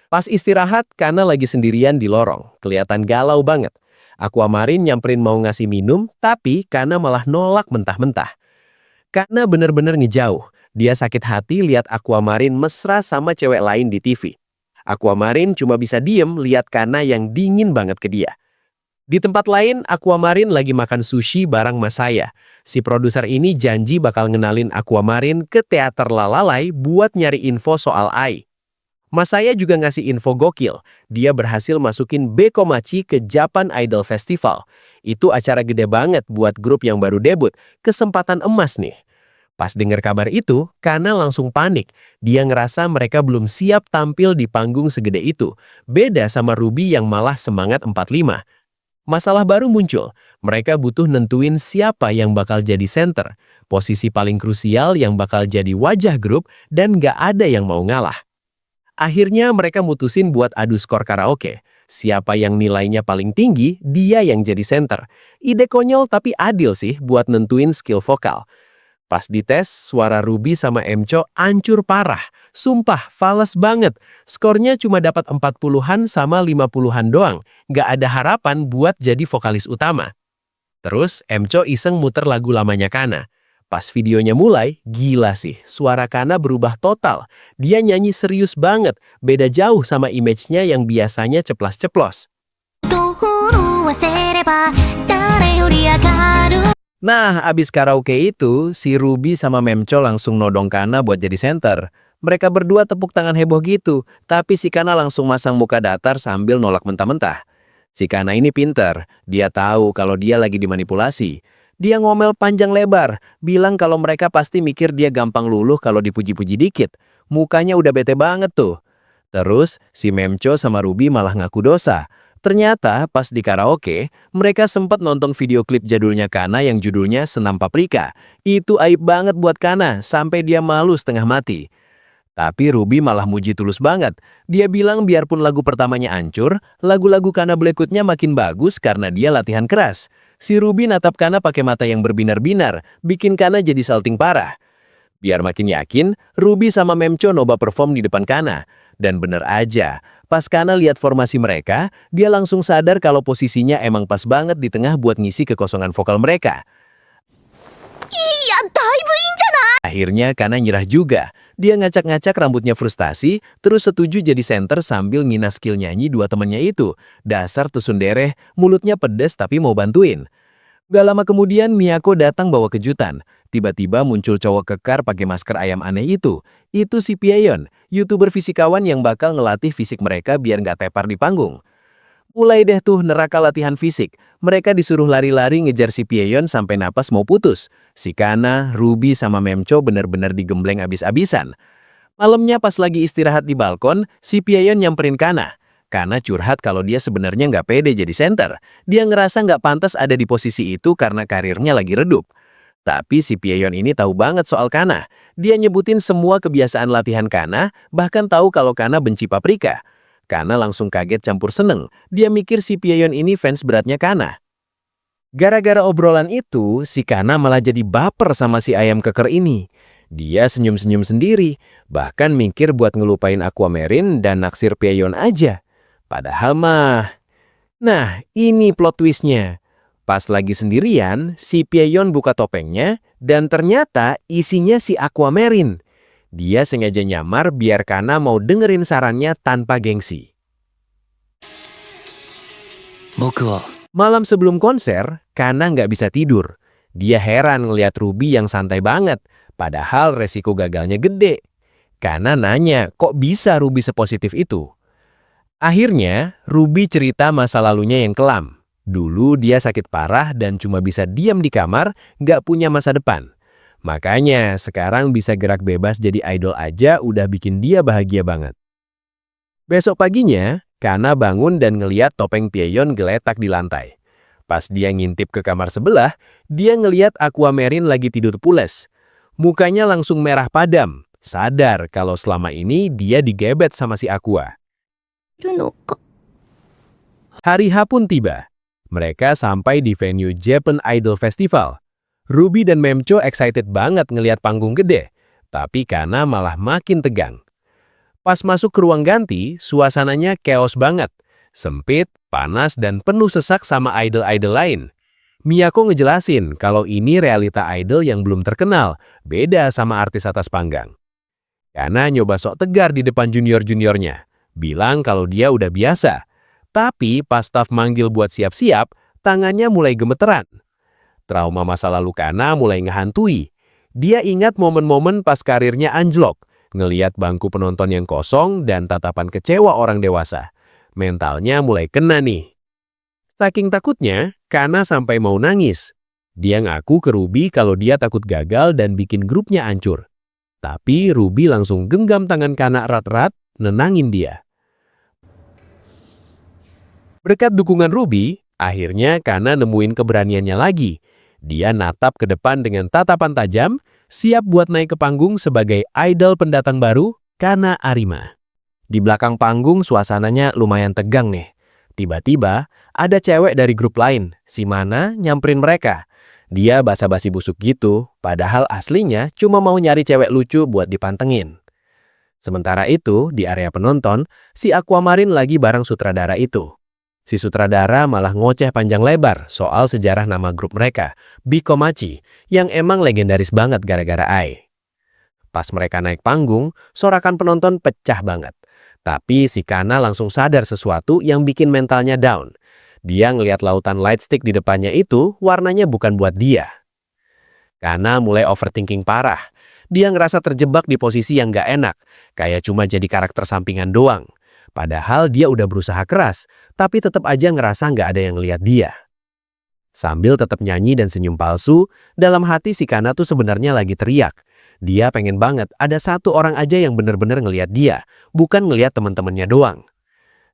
Pas istirahat, Kana lagi sendirian di lorong. Kelihatan galau banget. Aquamarine nyamperin mau ngasih minum, tapi Kana malah nolak mentah-mentah. Kana bener-bener ngejauh. Dia sakit hati lihat Aquamarine mesra sama cewek lain di TV. Aquamarine cuma bisa diem lihat Kana yang dingin banget ke dia. Di tempat lain, Aquamarine lagi makan sushi bareng Masaya. Si produser ini janji bakal ngenalin Aquamarine ke teater Lalalai buat nyari info soal Ai. Masaya juga ngasih info gokil. Dia berhasil masukin Beko Machi ke Japan Idol Festival. Itu acara gede banget buat grup yang baru debut. Kesempatan emas nih. Pas dengar kabar itu, Kana langsung panik. Dia ngerasa mereka belum siap tampil di panggung segede itu. Beda sama Ruby yang malah semangat 45. Masalah baru muncul. Mereka butuh nentuin siapa yang bakal jadi center. Posisi paling krusial yang bakal jadi wajah grup dan gak ada yang mau ngalah. Akhirnya mereka mutusin buat adu skor karaoke. Siapa yang nilainya paling tinggi, dia yang jadi center. Ide konyol tapi adil sih buat nentuin skill vokal. Pas dites, suara Ruby sama Memcho ancur parah. Sumpah, fales banget. Skornya cuma dapat 40-an sama 50-an doang. Gak ada harapan buat jadi vokalis utama. Terus, Memcho iseng muter lagu lamanya Kana. Pas videonya mulai, gila sih. Suara Kana berubah total. Dia nyanyi serius banget. Beda jauh sama image-nya yang biasanya ceplas-ceplos. とフォローはせれば盛り上がる Nah, abis karaoke itu, si Ruby sama Memcho langsung nodong Kana buat jadi center. Mereka berdua tepuk tangan heboh gitu, tapi si Kana langsung masang muka datar sambil nolak mentah-mentah. Si Kana ini pinter, dia tahu kalau dia lagi dimanipulasi. Dia ngomel panjang lebar, bilang kalau mereka pasti mikir dia gampang luluh kalau dipuji-puji dikit. Mukanya udah bete banget tuh. Terus, si Memcho sama Ruby malah ngaku dosa. Ternyata pas di karaoke, mereka sempat nonton video klip jadulnya Kana yang judulnya Senam Paprika. Itu aib banget buat Kana, sampai dia malu setengah mati. Tapi Ruby malah muji tulus banget. Dia bilang biarpun lagu pertamanya hancur, lagu-lagu Kana berikutnya makin bagus karena dia latihan keras. Si Ruby natap Kana pakai mata yang berbinar-binar, bikin Kana jadi salting parah. Biar makin yakin, Ruby sama Memcho noba perform di depan Kana. Dan bener aja, pas Kana lihat formasi mereka, dia langsung sadar kalau posisinya emang pas banget di tengah buat ngisi kekosongan vokal mereka. いや、だいぶいいんじゃない Akhirnya Kana nyerah juga. Dia ngacak-ngacak rambutnya frustasi, terus setuju jadi center sambil ngina skill nyanyi dua temennya itu. Dasar tsundere, mulutnya pedes tapi mau bantuin. Gak lama kemudian Miyako datang bawa kejutan. Tiba-tiba muncul cowok kekar pakai masker ayam aneh itu. Itu si Pieyon, YouTuber fisikawan yang bakal ngelatih fisik mereka biar nggak tepar di panggung. Mulai deh tuh neraka latihan fisik. Mereka disuruh lari-lari ngejar si Pieyon sampai napas mau putus. Si Kana, Ruby sama Memcho bener-bener digembleng abis-abisan. Malamnya pas lagi istirahat di balkon, si Pieyon nyamperin Kana. Kana curhat kalau dia sebenarnya nggak pede jadi center. Dia ngerasa nggak pantas ada di posisi itu karena karirnya lagi redup. Tapi si Pieyon ini tahu banget soal Kana. Dia nyebutin semua kebiasaan latihan Kana, bahkan tahu kalau Kana benci paprika. Kana langsung kaget campur seneng. Dia mikir si Pieyon ini fans beratnya Kana. Gara-gara obrolan itu, si Kana malah jadi baper sama si ayam keker ini. Dia senyum-senyum sendiri, bahkan mikir buat ngelupain Aquamarine dan naksir Pieyon aja. Padahal mah... Nah, ini plot twistnya. Pas lagi sendirian, si Pieyon buka topengnya, dan ternyata isinya si Aquamarine. Dia sengaja nyamar biar Kana mau dengerin sarannya tanpa gengsi. 僕は Malam sebelum konser, Kana nggak bisa tidur. Dia heran ngeliat Ruby yang santai banget, padahal resiko gagalnya gede. Kana nanya, kok bisa Ruby sepositif itu? Akhirnya, Ruby cerita masa lalunya yang kelam. Dulu dia sakit parah dan cuma bisa diam di kamar, nggak punya masa depan. Makanya sekarang bisa gerak bebas jadi idol aja udah bikin dia bahagia banget. Besok paginya, Kana bangun dan ngeliat topeng Pieyon geletak di lantai. Pas dia ngintip ke kamar sebelah, dia ngeliat Aquamarine lagi tidur pules. Mukanya langsung merah padam, sadar kalau selama ini dia digebet sama si Aqua. るのか Hari H pun tiba. Mereka sampai di venue Japan Idol Festival. Ruby dan Memcho excited banget ngeliat panggung gede, tapi Kana malah makin tegang. Pas masuk ke ruang ganti, suasananya chaos banget. Sempit, panas, dan penuh sesak sama idol-idol lain. Miyako ngejelasin kalau ini realita idol yang belum terkenal, beda sama artis atas panggang. Kana nyoba sok tegar di depan junior-juniornya. Bilang kalau dia udah biasa. Tapi pas staf manggil buat siap-siap, tangannya mulai gemeteran. Trauma masa lalu Kana mulai ngehantui. Dia ingat momen-momen pas karirnya anjlok, ngeliat bangku penonton yang kosong dan tatapan kecewa orang dewasa. Mentalnya mulai kena nih. Saking takutnya, Kana sampai mau nangis. Dia ngaku ke Ruby kalau dia takut gagal dan bikin grupnya hancur. Tapi Ruby langsung genggam tangan Kana erat-erat, nenangin dia. Berkat dukungan Ruby, akhirnya Kana nemuin keberaniannya lagi. Dia natap ke depan dengan tatapan tajam, siap buat naik ke panggung sebagai idol pendatang baru, Kana Arima. Di belakang panggung suasananya lumayan tegang nih. Tiba-tiba ada cewek dari grup lain, si Mana, nyamperin mereka. Dia basa-basi busuk gitu, padahal aslinya cuma mau nyari cewek lucu buat dipantengin. Sementara itu, di area penonton, si Aquamarine lagi bareng sutradara itu. Si sutradara malah ngoceh panjang lebar soal sejarah nama grup mereka, Bikomachi, yang emang legendaris banget gara-gara Ai. Pas mereka naik panggung, sorakan penonton pecah banget. Tapi si Kana langsung sadar sesuatu yang bikin mentalnya down. Dia ngelihat lautan lightstick di depannya itu warnanya bukan buat dia. Kana mulai overthinking parah. Dia ngerasa terjebak di posisi yang gak enak, kayak cuma jadi karakter sampingan doang. Padahal dia udah berusaha keras, tapi tetap aja ngerasa nggak ada yang lihat dia. Sambil tetap nyanyi dan senyum palsu, dalam hati si Kana tuh sebenarnya lagi teriak. Dia pengen banget ada satu orang aja yang bener-bener ngelihat dia, bukan ngelihat teman-temannya doang.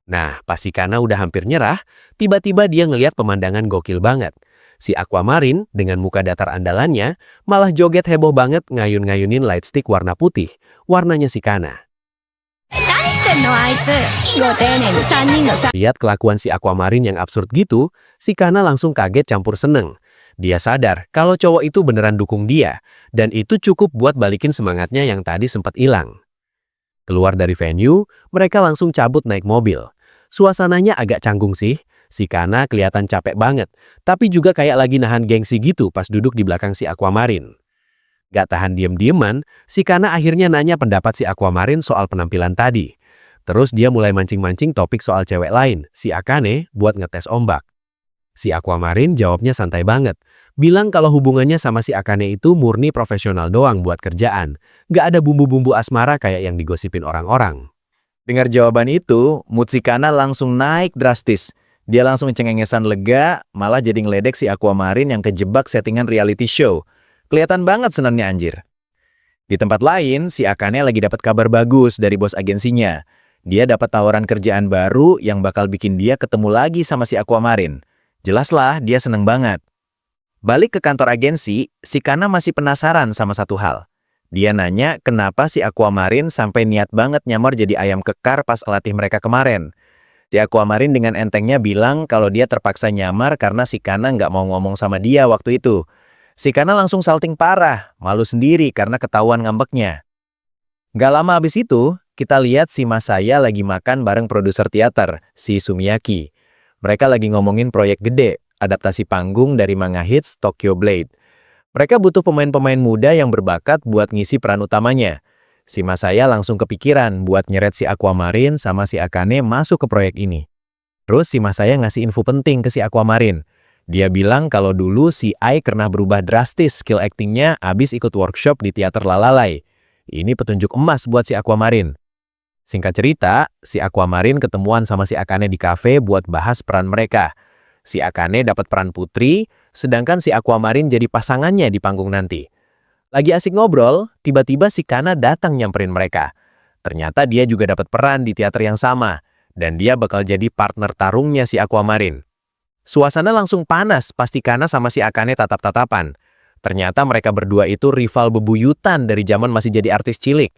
Nah, pas si Kana udah hampir nyerah, tiba-tiba dia ngelihat pemandangan gokil banget. Si Aquamarine dengan muka datar andalannya malah joget heboh banget ngayun-ngayunin lightstick warna putih, warnanya si Kana. Lihat kelakuan si Aquamarine yang absurd gitu, si Kana langsung kaget campur seneng. Dia sadar kalau cowok itu beneran dukung dia, dan itu cukup buat balikin semangatnya yang tadi sempat hilang. Keluar dari venue, mereka langsung cabut naik mobil. Suasananya agak canggung sih, si Kana kelihatan capek banget, tapi juga kayak lagi nahan gengsi gitu pas duduk di belakang si Aquamarine. Gak tahan diem-dieman, si Kana akhirnya nanya pendapat si Aquamarine soal penampilan tadi. Terus dia mulai mancing-mancing topik soal cewek lain, si Akane, buat ngetes ombak. Si Aquamarine jawabnya santai banget, bilang kalau hubungannya sama si Akane itu murni profesional doang buat kerjaan, gak ada bumbu-bumbu asmara kayak yang digosipin orang-orang. Dengar jawaban itu, mood si Kana langsung naik drastis. Dia langsung cengengesan lega, malah jadi ngeledek si Aquamarine yang kejebak settingan reality show. Kelihatan banget senangnya anjir. Di tempat lain, si Akane lagi dapat kabar bagus dari bos agensinya. Dia dapat tawaran kerjaan baru yang bakal bikin dia ketemu lagi sama si Aquamarine. Jelaslah dia seneng banget. Balik ke kantor agensi, si Kana masih penasaran sama satu hal. Dia nanya kenapa si Aquamarine sampai niat banget nyamar jadi ayam kekar pas latih mereka kemarin. Si Aquamarine dengan entengnya bilang kalau dia terpaksa nyamar karena si Kana nggak mau ngomong sama dia waktu itu. Si Kana langsung salting parah, malu sendiri karena ketahuan ngambeknya. Gak lama abis itu, kita lihat si Masaya lagi makan bareng produser teater, si Sumiyaki. Mereka lagi ngomongin proyek gede, adaptasi panggung dari manga hits Tokyo Blade. Mereka butuh pemain-pemain muda yang berbakat buat ngisi peran utamanya. Si Masaya langsung kepikiran buat nyeret si Aquamarine sama si Akane masuk ke proyek ini. Terus si Masaya ngasih info penting ke si Aquamarine. Dia bilang kalau dulu si Ai pernah berubah drastis skill actingnya abis ikut workshop di teater Lalalai. Ini petunjuk emas buat si Aquamarine. Singkat cerita, si Aquamarine ketemuan sama si Akane di kafe buat bahas peran mereka. Si Akane dapat peran putri, sedangkan si Aquamarine jadi pasangannya di panggung nanti. Lagi asik ngobrol, tiba-tiba si Kana datang nyamperin mereka. Ternyata dia juga dapat peran di teater yang sama, dan dia bakal jadi partner tarungnya si Aquamarine. Suasana langsung panas pasti Kana sama si Akane tatap-tatapan. Ternyata mereka berdua itu rival bebuyutan dari zaman masih jadi artis cilik.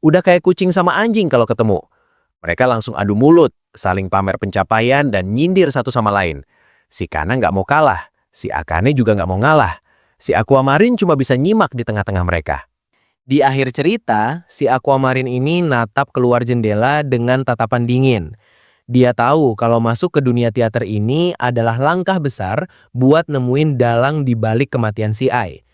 Udah kayak kucing sama anjing kalau ketemu. Mereka langsung adu mulut, saling pamer pencapaian dan nyindir satu sama lain. Si Kana nggak mau kalah, si Akane juga nggak mau ngalah. Si Aquamarine cuma bisa nyimak di tengah-tengah mereka. Di akhir cerita, si Aquamarine ini natap keluar jendela dengan tatapan dingin. Dia tahu kalau masuk ke dunia teater ini adalah langkah besar buat nemuin dalang di balik kematian si Ai.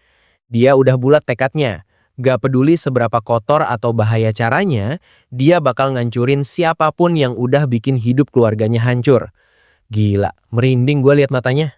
Dia udah bulat tekadnya, gak peduli seberapa kotor atau bahaya caranya, dia bakal ngancurin siapapun yang udah bikin hidup keluarganya hancur. Gila, merinding gue liat matanya.